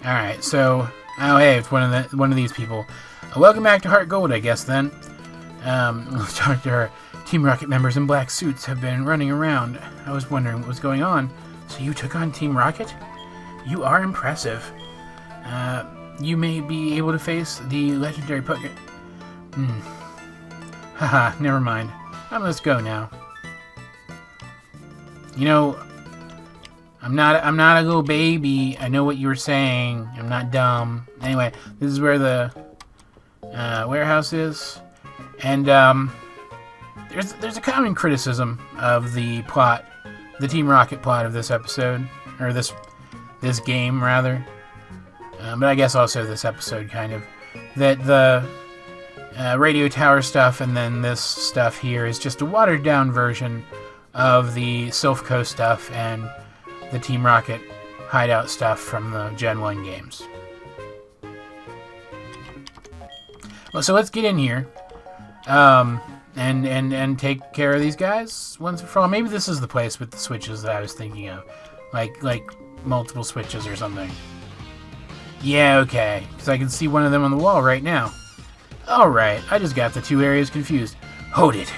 Alright, so... Oh, hey, it's one of these people. Welcome back to HeartGold, I guess, then. Let's talk to her. Team Rocket members in black suits have been running around. I was wondering what was going on. So you took on Team Rocket? You are impressive. You may be able to face the legendary Pokemon. Haha, never mind. Let's go now. You know, I'm not a little baby. I know what you were saying. I'm not dumb. Anyway, this is where the warehouse is, and there's a common criticism of the plot, the Team Rocket plot of this episode, or this game rather. But I guess also this episode, kind of, that the radio tower stuff and then this stuff here is just a watered down version of the Sylph Coast stuff and the Team Rocket hideout stuff from the Gen 1 games. Well, so let's get in here and take care of these guys once and for all. Maybe this is the place with the switches that I was thinking of, like multiple switches or something. Yeah, okay, because I can see one of them on the wall right now. Alright, I just got the two areas confused. Hold it.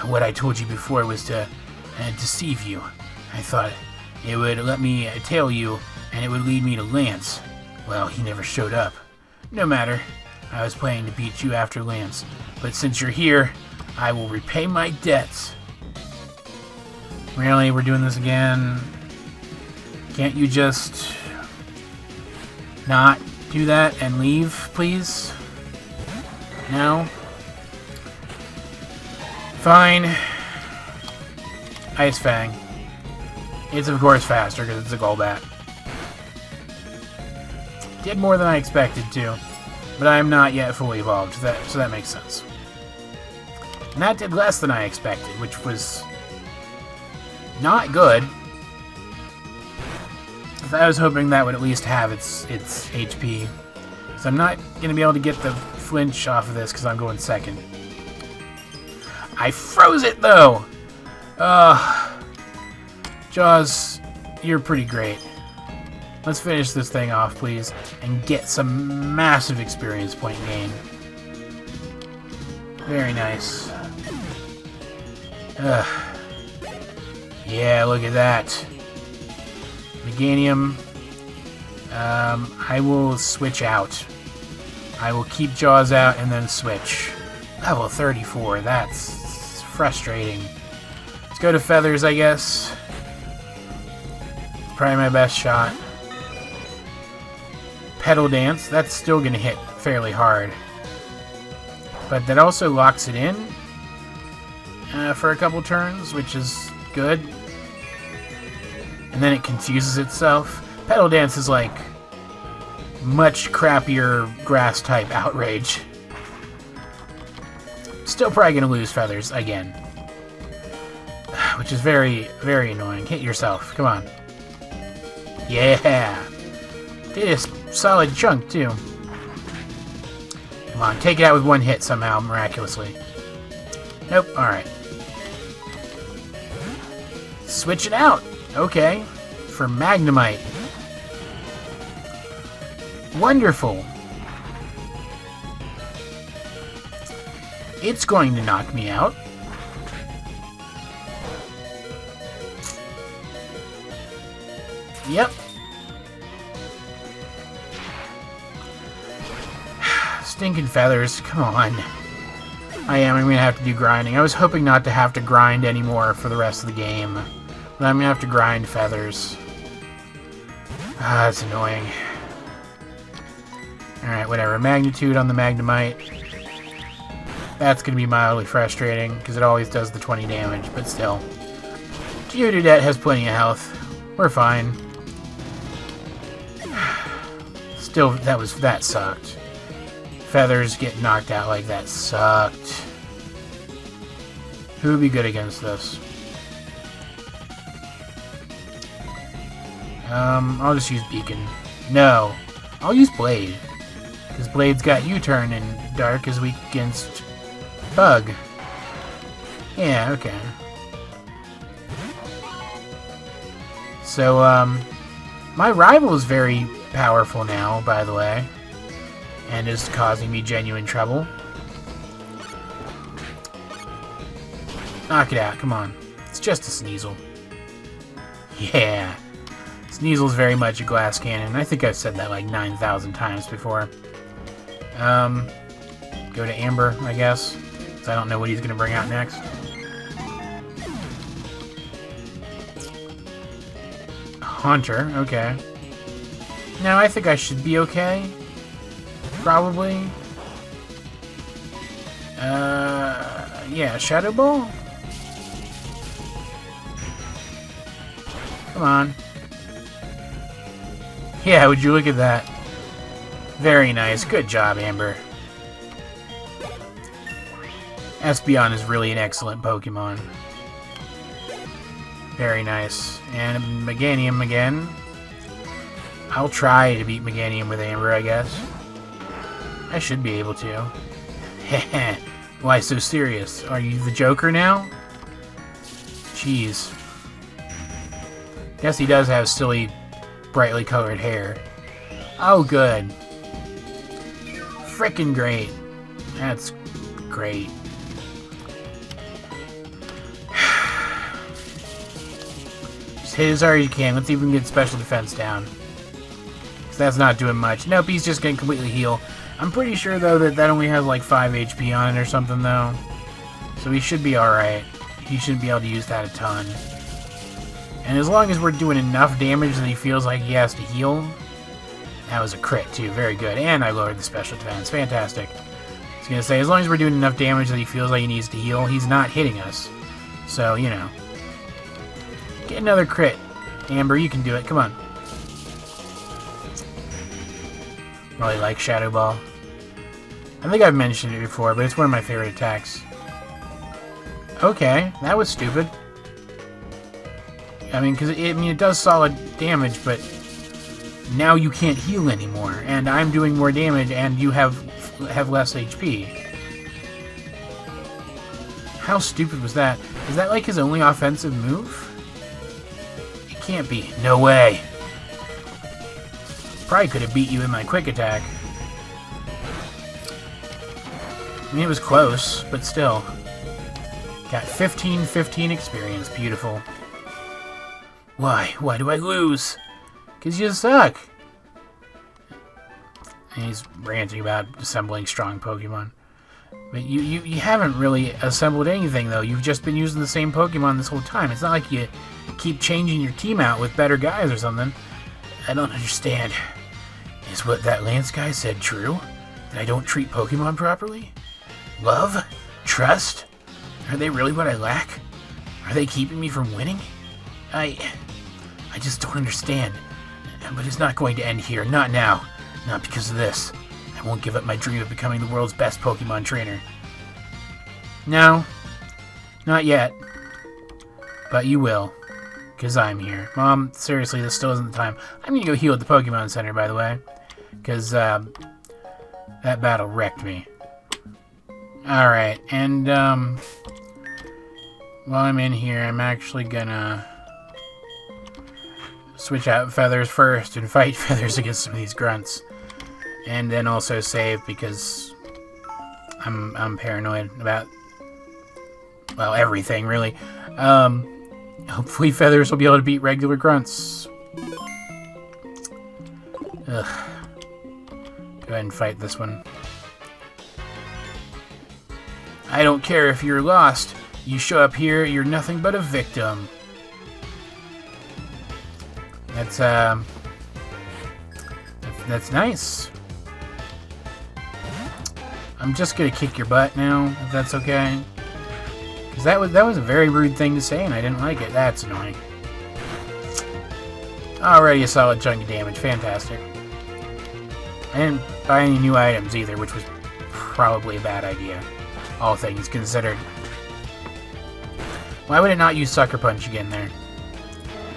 What I told you before was to deceive you. I thought it would let me tail you, and it would lead me to Lance. Well, he never showed up. No matter. I was planning to beat you after Lance, but since you're here, I will repay my debts. Really? We're doing this again? Can't you just not do that and leave, please? No? Fine. Ice Fang. It's of course faster because it's a Golbat. Did more than I expected to, but I am not yet fully evolved, so that makes sense. And that did less than I expected, which was not good. I was hoping that would at least have its HP. So I'm not going to be able to get the flinch off of this because I'm going second. I froze it, though! Jaws, you're pretty great. Let's finish this thing off, please, and get some massive experience point gain. Very nice. Yeah, look at that. Meganium. I will switch out. I will keep Jaws out and then switch. Level 34, that's frustrating. Let's go to Feathers, I guess. Probably my best shot. Petal Dance, that's still going to hit fairly hard. But that also locks it in for a couple turns, which is good. And then it confuses itself. Petal Dance is like much crappier grass type outrage. Still probably going to lose Feathers again. Which is very, very annoying. Hit yourself. Come on. Yeah! Did a solid chunk, too. Come on, take it out with one hit somehow, miraculously. Nope, alright. Switch it out! Okay. For Magnemite. Wonderful! It's going to knock me out. Yep. Stinking Feathers, come on. I'm going to have to do grinding. I was hoping not to have to grind anymore for the rest of the game. But I'm going to have to grind Feathers. That's annoying. Alright, whatever. Magnitude on the Magnemite. That's going to be mildly frustrating, because it always does the 20 damage, but still. Geodude has plenty of health. We're fine. Still, that sucked. Feathers get knocked out like that sucked. Who would be good against this? I'll just use Beacon. No. I'll use Blade. Because Blade's got U-turn and Dark is weak against Bug. Yeah, okay. So, my rival is very powerful now, by the way, and is causing me genuine trouble. Knock it out, come on. It's just a Sneasel. Yeah. Sneasel's very much a glass cannon. I think I've said that like 9,000 times before. Go to Amber, I guess. Because I don't know what he's going to bring out next. Haunter, okay. Now, I think I should be okay. Probably. Yeah, Shadow Ball? Come on. Yeah, would you look at that? Very nice. Good job, Amber. Espeon is really an excellent Pokemon. Very nice. And Meganium again. I'll try to beat Meganium with Amber, I guess. I should be able to. Heh. Why so serious? Are you the Joker now? Jeez. Guess he does have silly, brightly colored hair. Oh, good. Frickin' great. That's great. Just hit as hard as you can. Let's even get special defense down. Because that's not doing much. Nope, he's just gonna completely heal. I'm pretty sure, though, that only has like 5 HP on it or something, though. So he should be alright. He shouldn't be able to use that a ton. And as long as we're doing enough damage that he feels like he has to heal... That was a crit, too. Very good. And I lowered the special defense. Fantastic. I was going to say, as long as we're doing enough damage that he feels like he needs to heal, he's not hitting us. So, you know. Get another crit. Amber, you can do it. Come on. Really like Shadow Ball. I think I've mentioned it before, but it's one of my favorite attacks. Okay, that was stupid. I mean, because it does solid damage, but now you can't heal anymore, and I'm doing more damage, and you have less HP. How stupid was that? Is that like his only offensive move? It can't be. No way. Probably could have beat you in my quick attack. I mean, it was close, but still. Got 15 experience. Beautiful. Why? Why do I lose? Because you suck. And he's ranting about assembling strong Pokemon. But you haven't really assembled anything, though. You've just been using the same Pokemon this whole time. It's not like you keep changing your team out with better guys or something. I don't understand. Is what that Lance guy said true? That I don't treat Pokemon properly? Love? Trust? Are they really what I lack? Are they keeping me from winning? I just don't understand. But it's not going to end here. Not now. Not because of this. I won't give up my dream of becoming the world's best Pokemon trainer. No. Not yet. But you will. Because I'm here. Mom, seriously, this still isn't the time. I'm going to go heal at the Pokemon Center, by the way. Because, that battle wrecked me. Alright, and, while I'm in here, I'm actually gonna switch out Feathers first and fight Feathers against some of these grunts. And then also save because I'm paranoid about, well, everything, really. Hopefully Feathers will be able to beat regular grunts. Ugh. Go ahead and fight this one. I don't care if you're lost. You show up here, you're nothing but a victim. That's nice. I'm just gonna kick your butt now, if that's okay. Because that was a very rude thing to say, and I didn't like it. That's annoying. Already a solid chunk of damage. Fantastic. I didn't buy any new items either, which was probably a bad idea. All things considered. Why would it not use Sucker Punch again there?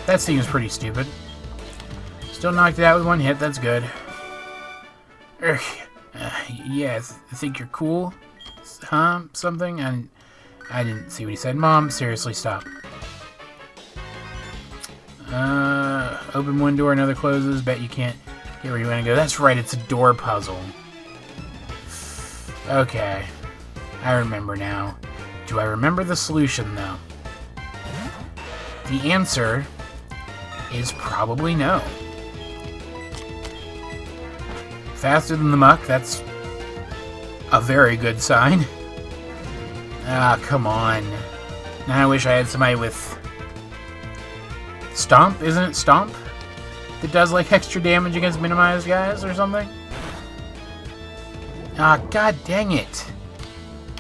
That seems pretty stupid. Still knocked it out with one hit. That's good. Yeah, I think you're cool. Huh? Something? I didn't see what he said. Mom, seriously, stop. Open one door, another closes. Bet you can't Here we want to go. That's right, it's a door puzzle. Okay. I remember now. Do I remember the solution, though? The answer is probably no. Faster than the muck, that's a very good sign. Ah, come on. Now I wish I had somebody with Stomp, isn't it Stomp? That does like extra damage against minimized guys or something? Ah, god dang it.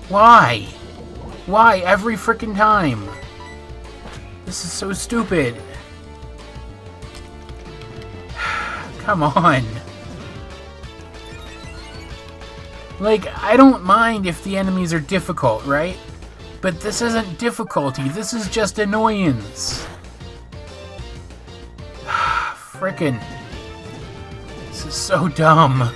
Why? Why every frickin' time? This is so stupid. Come on. Like, I don't mind if the enemies are difficult, right? But this isn't difficulty, this is just annoyance. Frickin'. This is so dumb.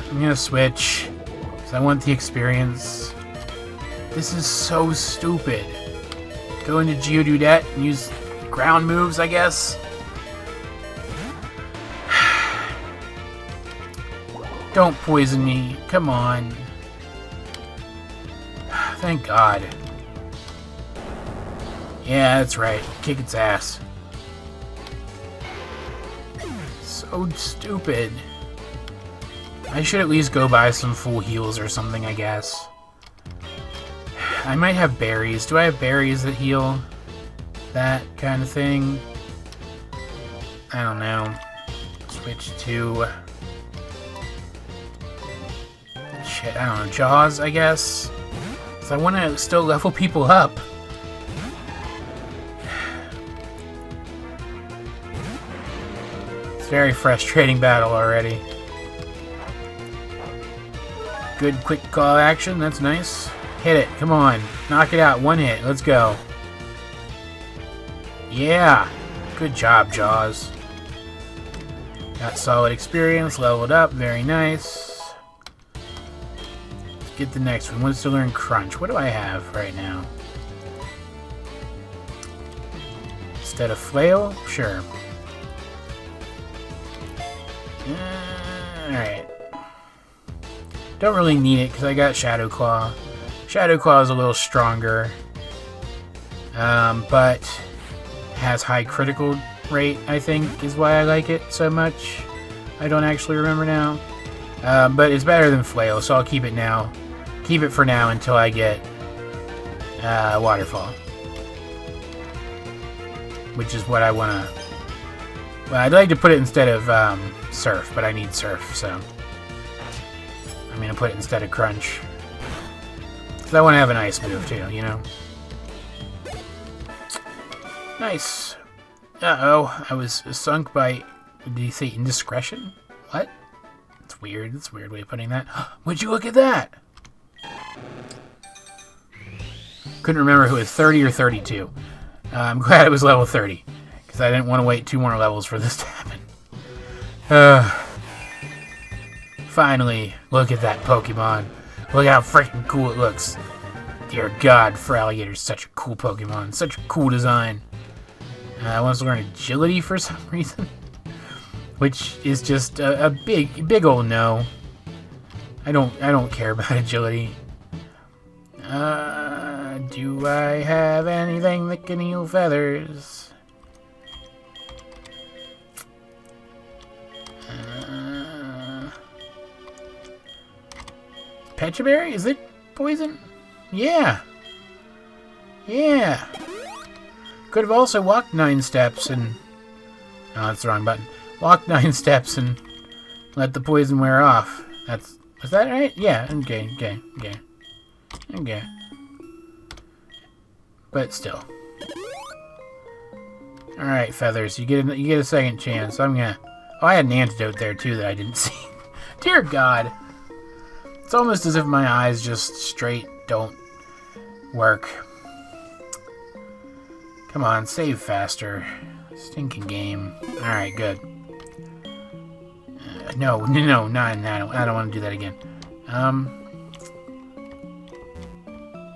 I'm gonna switch, because I want the experience. This is so stupid. Go into Geodudet and use ground moves, I guess. Don't poison me. Come on. Thank God. Yeah, that's right. Kick its ass. So stupid. I should at least go buy some full heals or something, I guess. I might have berries. Do I have berries that heal that kind of thing? I don't know. Switch to... shit, I don't know. Jaws, I guess? So I want to still level people up. It's a very frustrating battle already. Good quick call action, that's nice. Hit it, come on. Knock it out, one hit, let's go. Yeah! Good job, Jaws. Got solid experience, leveled up, very nice. Let's get the next one. Wants to learn Crunch. What do I have right now? Instead of Flail? Sure. Alright. Don't really need it because I got Shadow Claw. Shadow Claw is a little stronger, but has high critical rate, I think, is why I like it so much. I don't actually remember now. But it's better than Flail, so I'll keep it now. Keep it for now until I get Waterfall. Which is what I want to... Well, I'd like to put it instead of Surf, but I need Surf, so... I'm going to put it instead of Crunch. Because I want to have an Ice move, too, you know? Nice. Uh-oh, I was sunk by... Did he say indiscretion? What? That's weird. That's a weird way of putting that. Would you look at that? Couldn't remember if it was 30 or 32. I'm glad it was level 30. Because I didn't want to wait 2 more levels for this to happen. Finally, look at that Pokemon. Look how freaking cool it looks. Dear God, Feraligator's such a cool Pokemon. Such a cool design. I want to learn Agility for some reason. Which is just a big old no. I don't care about Agility. Do I have anything that can heal feathers? Pecha Berry? Is it poison? Yeah. Yeah. Could have also walked 9 steps and... Oh, that's the wrong button. Walk 9 steps and let the poison wear off. Is that right? Yeah, okay. But still. Alright, Feathers, you get a second chance. I'm gonna... Oh, I had an antidote there, too, that I didn't see. Dear God. It's almost as if my eyes just straight don't work. Come on, save faster. Stinking game. Alright, good. No, I don't want to do that again.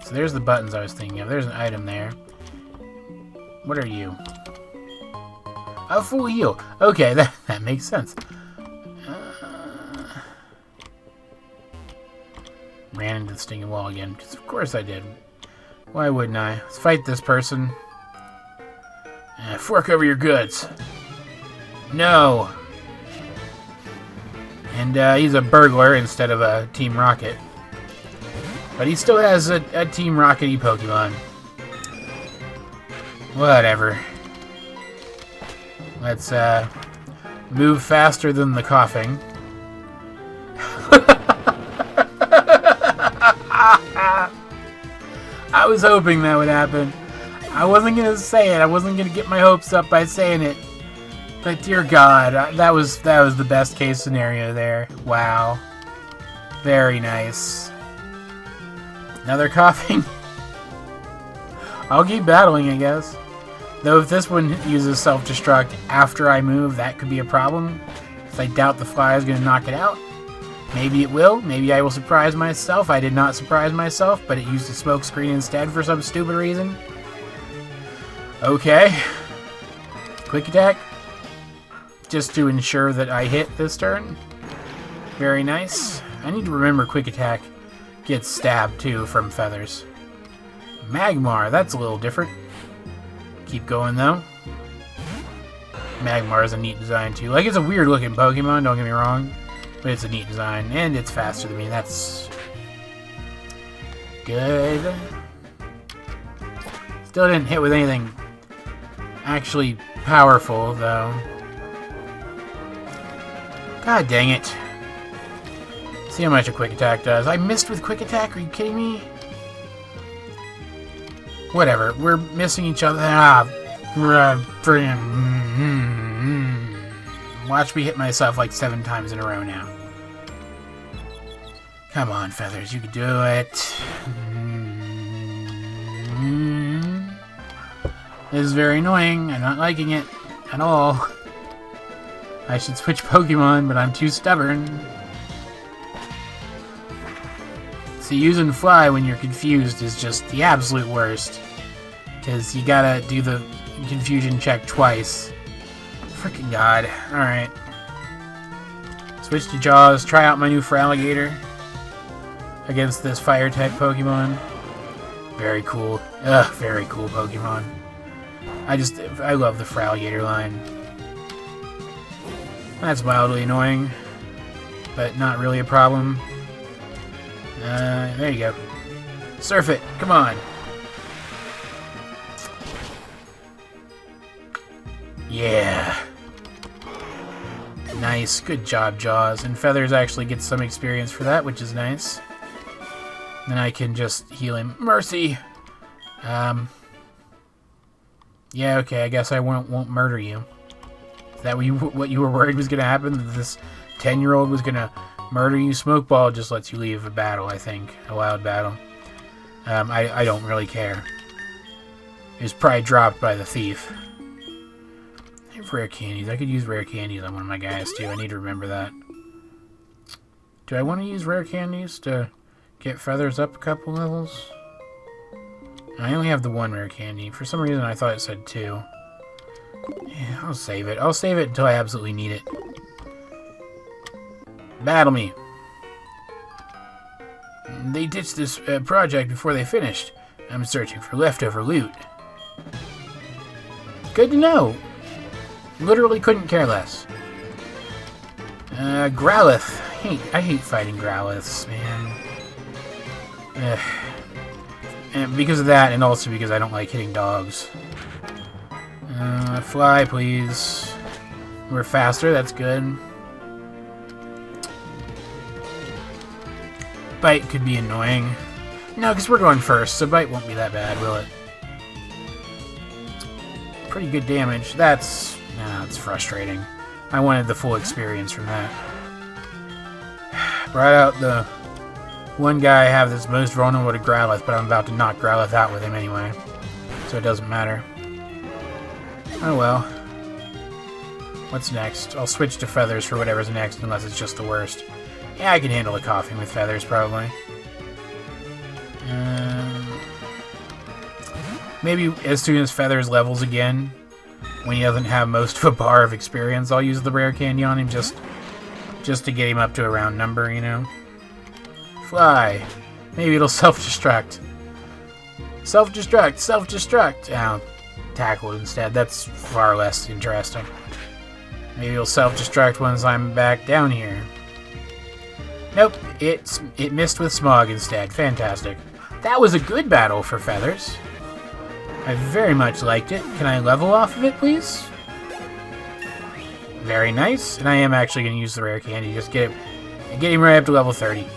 So there's the buttons I was thinking of. There's an item there. What are you? A full heal. Okay, that makes sense. Ran into the stinging wall again, because of course I did. Why wouldn't I? Let's fight this person. Fork over your goods. No. And he's a burglar instead of a Team Rocket. But he still has a Team Rocket-y Pokemon. Whatever. Let's move faster than the coughing. I was hoping that would happen. I wasn't going to say it. I wasn't going to get my hopes up by saying it. But dear God, that was the best case scenario there. Wow. Very nice. Another coughing. I'll keep battling, I guess. Though if this one uses self-destruct after I move, that could be a problem. Because I doubt the fly is going to knock it out. Maybe it will. Maybe I will surprise myself. I did not surprise myself, but it used a smoke screen instead for some stupid reason. Okay. Quick attack. Just to ensure that I hit this turn. Very nice. I need to remember quick attack gets stabbed too from feathers. Magmar, that's a little different. Keep going though. Magmar is a neat design too. Like, it's a weird looking Pokemon, don't get me wrong. But it's a neat design, and it's faster than me. That's good. Still didn't hit with anything actually powerful, though. God dang it. See how much a quick attack does. I missed with quick attack? Are you kidding me? Whatever. We're missing each other. Watch me hit myself like 7 times in a row now. Come on, Feathers. You can do it. This is very annoying. I'm not liking it at all. I should switch Pokemon, but I'm too stubborn. See, using Fly when you're confused is just the absolute worst. Because you gotta do the confusion check twice. Freaking God. Alright. Switch to Jaws. Try out my new Feraligatr against this Fire-type Pokemon. Very cool. Ugh, very cool Pokemon. I love the Feraligatr line. That's mildly annoying, but not really a problem. There you go. Surf it. Come on. Yeah. Nice. Good job, Jaws. And Feathers actually gets some experience for that, which is nice. Then I can just heal him. Mercy! Yeah, okay, I guess I won't murder you. Is that what you were worried was going to happen? That this 10-year-old was going to murder you? Smokeball just lets you leave a battle, I think. A wild battle. I don't really care. It was probably dropped by the thief. I have rare candies. I could use rare candies on one of my guys, too. I need to remember that. Do I want to use rare candies to get Feathers up a couple levels? I only have the one rare candy. For some reason, I thought it said 2. Yeah, I'll save it. I'll save it until I absolutely need it. Battle me. They ditched this project before they finished. I'm searching for leftover loot. Good to know. Literally couldn't care less. Growlithe. I hate fighting Growliths, man. Ugh. And because of that, and also because I don't like hitting dogs. Fly, please. We're faster, that's good. Bite could be annoying. No, because we're going first, so Bite won't be that bad, will it? Pretty good damage. That's frustrating. I wanted the full experience from that. Brought out the one guy I have that's most vulnerable to Growlithe, but I'm about to knock Growlithe out with him anyway. So it doesn't matter. Oh well. What's next? I'll switch to Feathers for whatever's next, unless it's just the worst. Yeah, I can handle a coughing with Feathers, probably. Maybe as soon as Feathers levels again, when he doesn't have most of a bar of experience, I'll use the rare candy on him just to get him up to a round number, you know? Fly. Maybe it'll self-destruct. Self-destruct! Self-destruct! I'll tackle it instead. That's far less interesting. Maybe it'll self-destruct once I'm back down here. Nope, it missed with smog instead. Fantastic. That was a good battle for feathers. I very much liked it. Can I level off of it, please? Very nice. And I am actually going to use the rare candy. Just get him right up to level 30.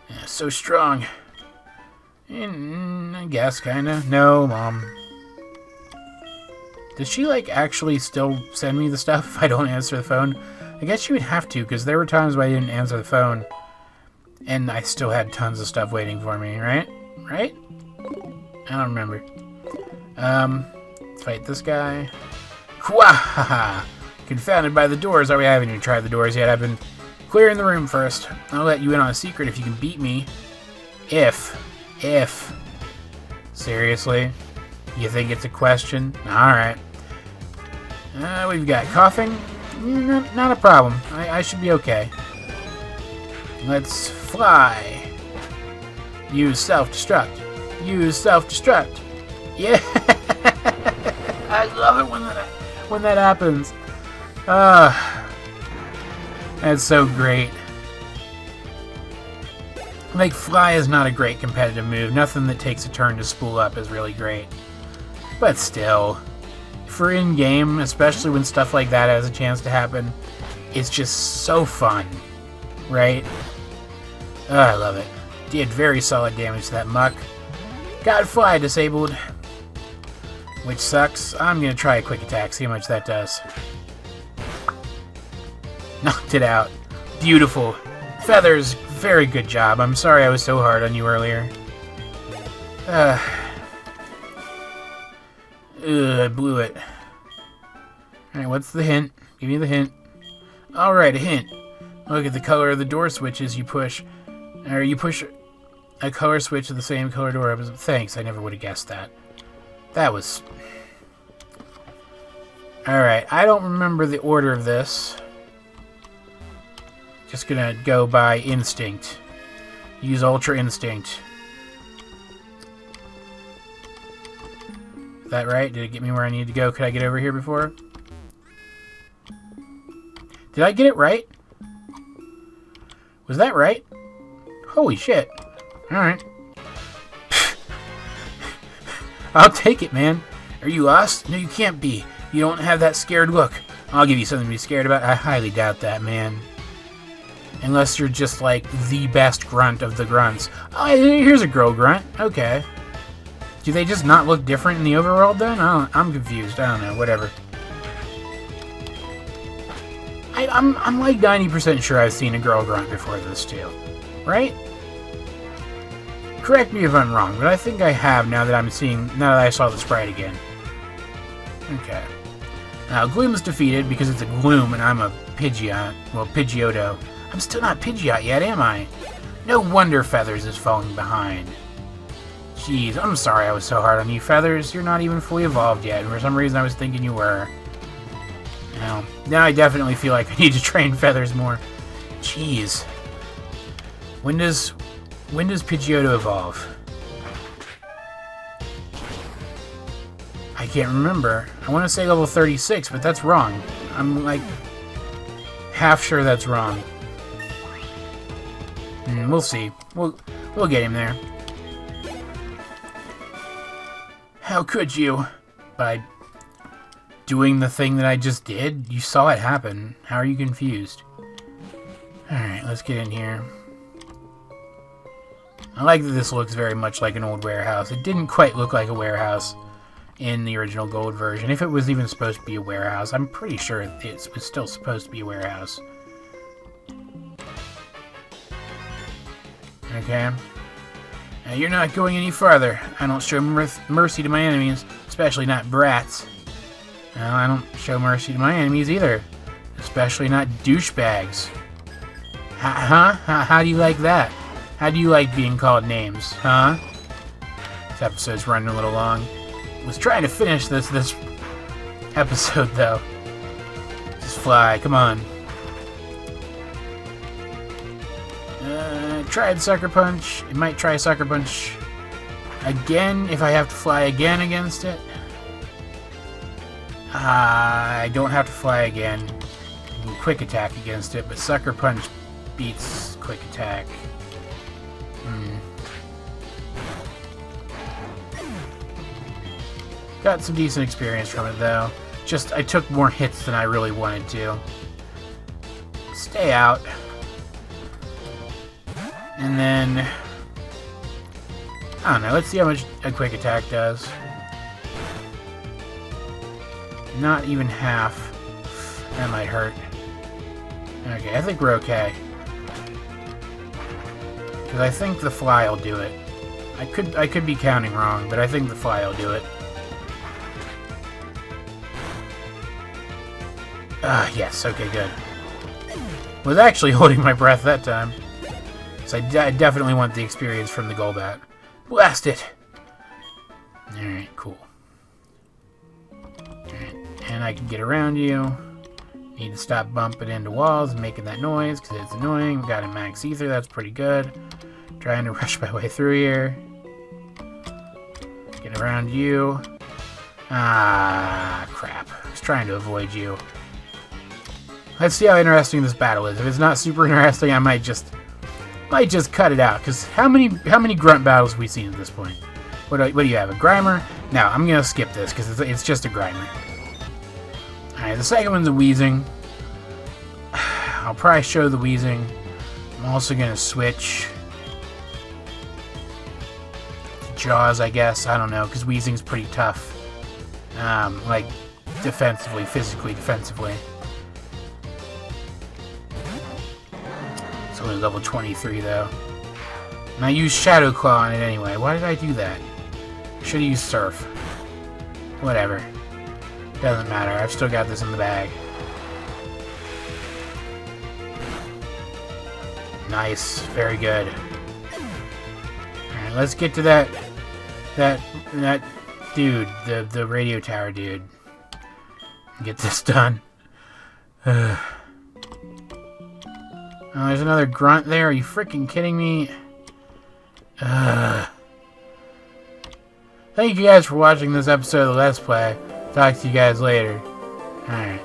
Yeah, so strong. I guess, kinda. No, Mom. Does she, like, actually still send me the stuff if I don't answer the phone? I guess she would have to, because there were times when I didn't answer the phone, and I still had tons of stuff waiting for me, right? Right? I don't remember. Let's fight this guy. Wahaha! Confounded by the doors. Oh, we haven't even tried the doors yet. I've been clearing the room first. I'll let you in on a secret if you can beat me. If. Seriously? You think it's a question? Alright. We've got coughing. Not a problem. I should be okay. Let's fly. Use self-destruct. Use self-destruct. Yeah! I love it when that happens. That's so great. Like, fly is not a great competitive move. Nothing that takes a turn to spool up is really great. But still, for in-game, especially when stuff like that has a chance to happen, it's just so fun, right? I love it. Did very solid damage to that muck. Got fly disabled, which sucks. I'm going to try a quick attack, see how much that does. Knocked it out. Beautiful. Feathers, very good job. I'm sorry I was so hard on you earlier. I blew it. Alright, what's the hint? Give me the hint. Alright, a hint. Look at the color of the door switches you push. Or you push a color switch to the same color door. Thanks, I never would have guessed that. That was... Alright, I don't remember the order of this. Just gonna go by instinct. Use Ultra Instinct. Is that right? Did it get me where I need to go? Could I get over here before? Did I get it right? Was that right? Holy shit. Alright. I'll take it, man. Are you lost? No, you can't be. You don't have that scared look. I'll give you something to be scared about. I highly doubt that, man. Unless you're just, like, the best grunt of the grunts. Oh, here's a girl grunt. Okay. Do they just not look different in the overworld, then? I'm confused. I don't know. Whatever. I'm like 90% sure I've seen a girl grunt before this, too. Right? Correct me if I'm wrong, but I think I have now that I saw the sprite again. Okay. Now, Gloom's defeated because it's a Gloom and I'm a Pidgeot. Well, Pidgeotto. I'm still not Pidgeot yet, am I? No wonder Feathers is falling behind. Jeez, I'm sorry I was so hard on you, Feathers. You're not even fully evolved yet, and for some reason I was thinking you were. Now I definitely feel like I need to train Feathers more. Jeez. When does Pidgeotto evolve? I can't remember. I want to say level 36, but that's wrong. I'm like half sure that's wrong. We'll see. We'll get him there. How could you? By doing the thing that I just did? You saw it happen. How are you confused? Alright, let's get in here. I like that this looks very much like an old warehouse. It didn't quite look like a warehouse in the original gold version. If it was even supposed to be a warehouse, I'm pretty sure it was still supposed to be a warehouse. Okay. Now, you're not going any farther. I don't show mercy to my enemies, especially not brats. Well, I don't show mercy to my enemies either, especially not douchebags. How do you like that? How do you like being called names, huh? This episode's running a little long. I was trying to finish this episode, though. Just fly, come on. Tried Sucker Punch. It might try Sucker Punch again if I have to fly again against it. I don't have to fly again. I can Quick Attack against it, but Sucker Punch beats Quick Attack. Got some decent experience from it, though. Just, I took more hits than I really wanted to. Stay out. And then... I don't know, let's see how much a Quick Attack does. Not even half. That might hurt. Okay, I think we're okay. Because I think the fly will do it. I could be counting wrong, but I think the fly will do it. Yes, okay, good. Was actually holding my breath that time. So I definitely want the experience from the Golbat. Blast it! Alright, cool. Alright, and I can get around you. Need to stop bumping into walls and making that noise, because it's annoying. We got a Max Ether, that's pretty good. Trying to rush my way through here. Get around you. Ah, crap. I was trying to avoid you. Let's see how interesting this battle is. If it's not super interesting, I might just cut it out. Because how many grunt battles have we seen at this point? What do you have? A Grimer? No, I'm gonna skip this because it's just a Grimer. All right, the second one's a Weezing. I'll probably show the Weezing. I'm also gonna switch to Jaws, I guess. I don't know, because Weezing's pretty tough. Like defensively, physically defensively. Only level 23 though. And I used Shadow Claw on it anyway. Why did I do that? Should have used Surf. Whatever. Doesn't matter. I've still got this in the bag. Nice. Very good. Alright, let's get to that dude. The radio tower dude. Get this done. Oh, there's another grunt there. Are you freaking kidding me? Thank you guys for watching this episode of the Let's Play. Talk to you guys later. Alright.